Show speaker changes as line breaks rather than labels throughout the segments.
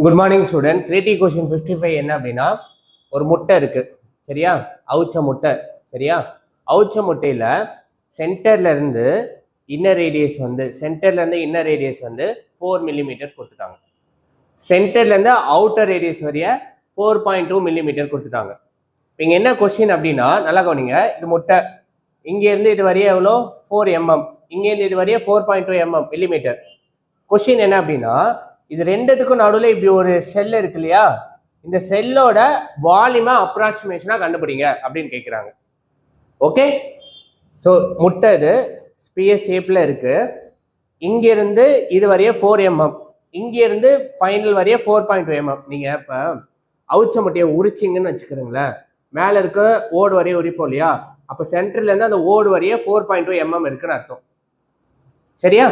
Good morning student. Creative question 55 என்ன அப்படின்னா, ஒரு முட்டை இருக்கு சரியா, அவுச்ச முட்டை சரியா. அவுச்ச முட்டையில சென்டர்ல இருந்து இன்னர் ரேடியஸ் வந்து 4 மில்லிமீட்டர் கொடுத்துட்டாங்க. சென்டர்ல இருந்து அவுட்டர் ரேடியஸ் வரைய 4.2 மில்லிமீட்டர் கொடுத்துட்டாங்க. இங்க என்ன கொஸ்டின் அப்படின்னா, நல்லா கவனிங்க. இது முட்டை, இங்க இருந்து இது வரைய எவ்வளோ 4 mm, இங்க இருந்து இது வரைய 4.2 mm மில்லிமீட்டர். கொஸ்டின் என்ன அப்படின்னா, இது ரெண்டுத்துக்கும் நடுவில் இப்படி ஒரு செல் இருக்கு இல்லையா, இந்த செல்லோட வால்யூமை அப்ராக்சிமேஷனா கண்டுபிடிங்க அப்படின்னு கேட்குறாங்க. ஓகே, ஸோ முட்டை இது ஸ்பியர் ஷேப்ல இருக்கு. இங்கிருந்து இது வரைய 4 mm, இங்கிருந்து ஃபைனல் வரைய 4.2 mm. நீங்க இப்போ அவுச்ச முட்டையை உரிச்சிங்கன்னு வச்சுக்கிறீங்களேன், மேலே இருக்க ஓடு வரைய உரிப்போம் இல்லையா, அப்போ சென்டர்ல இருந்து அந்த ஓடு வரைய 4.2 mm இருக்குன்னு அர்த்தம் சரியா.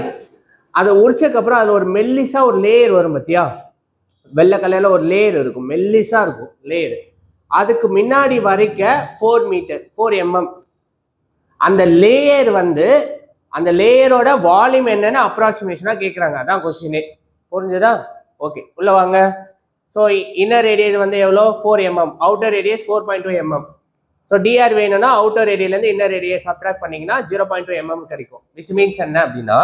அதை உரிச்சதுக்கப்புறம் அதில் ஒரு மெல்லிசா ஒரு லேயர் வரும் பத்தியா, வெள்ளை கலர்ல ஒரு லேயர் இருக்கும், மெல்லிசா இருக்கும் லேயர். அதுக்கு முன்னாடி வரைக்க 4 mm. அந்த லேயர் வந்து அந்த லேயரோட வால்யூம் என்னன்னு அப்ராக்சிமேஷனா கேட்குறாங்க. அதான் கொஸ்டினே. புரிஞ்சுதா? ஓகே, உள்ள வாங்க. ஸோ இன்னர் ரேடியஸ் வந்து எவ்வளோ 4 mm, outer radius 4.2 mm. So dR வேணும்னா அவுட்டர் ரேடியிலேருந்து இன்னர் ரேடியஸ் சப்ட்ராக்ட் பண்ணிங்கன்னா 0.2 mm கிடைக்கும். விச் மீன்ஸ் என்ன அப்படின்னா,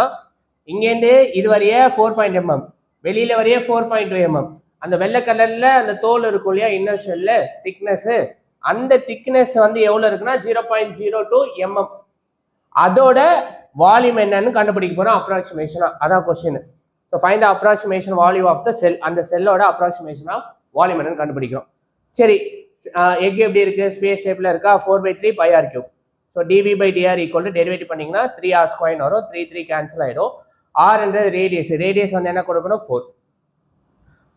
இங்கேருந்து இது வரைய 4.2 mm, வெளியில வரைய 4.2 mm. அந்த வெள்ளை கலர்ல அந்த தோல் இருக்கும் இல்லையா, இன்னர் ஷெல்ல திக்னஸ், அந்த திக்னஸ் வந்து எவ்வளவு இருக்குன்னா 0.02 mm. அதோட வால்யூம் என்னன்னு கண்டுபிடிக்க போறோம் அப்ராக்சிமேஷனா. அதான் question. So find the approximation volume of the cell. அந்த செல்லோட அப்ராக்சிமேஷனா வால்யூம் என்னன்னு கண்டுபிடிக்கிறோம். சரி, எக் எப்படி இருக்கு, ஸ்பேஸ் ஷேப்ல இருக்கா, 4/3 πr3. So dv/dr equal to derivative பண்ணீங்கன்னா 3r² வரும், 3 கேன்சல் ஆயிடும். ஆர்ன்றது ரேடியஸ், ரேடியஸ் வந்து என்ன கொடுக்கணும் 4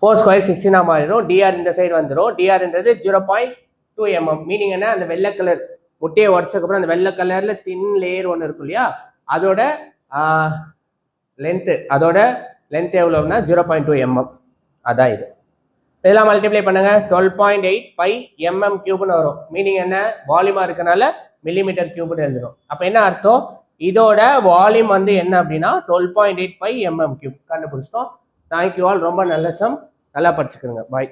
² 16 மாறிடும். டிஆர் இந்த சைடு வந்துடும். டிஆர்ன்றது 0.2 mm. மீனிங் என்ன, அந்த வெள்ளை கலர் முட்டையை உடச்சதுக்கப்புறம் அந்த வெள்ளை கலர்ல தின் லேயர் ஒன்று இருக்கும் இல்லையா, அதோட லென்த் எவ்வளோன்னா 0.2 mm. அதான் இது. இதெல்லாம் மல்டிப்ளை பண்ணுங்க, 12.8 π mm³ வரும். மீனிங் என்ன, வால்யூமா இருக்கனால மில்லிமீட்டர் கியூப்னு எழுதணும். அப்போ என்ன அர்த்தம், இதோட வால்யூம் வந்து என்ன அப்படின்னா 12.8 π mm³ கண்டுபிடிச்சிட்டோம். Thank you all. ரொம்ப நல்ல சம், நல்லா படிச்சுக்கிறோங்க. பாய்.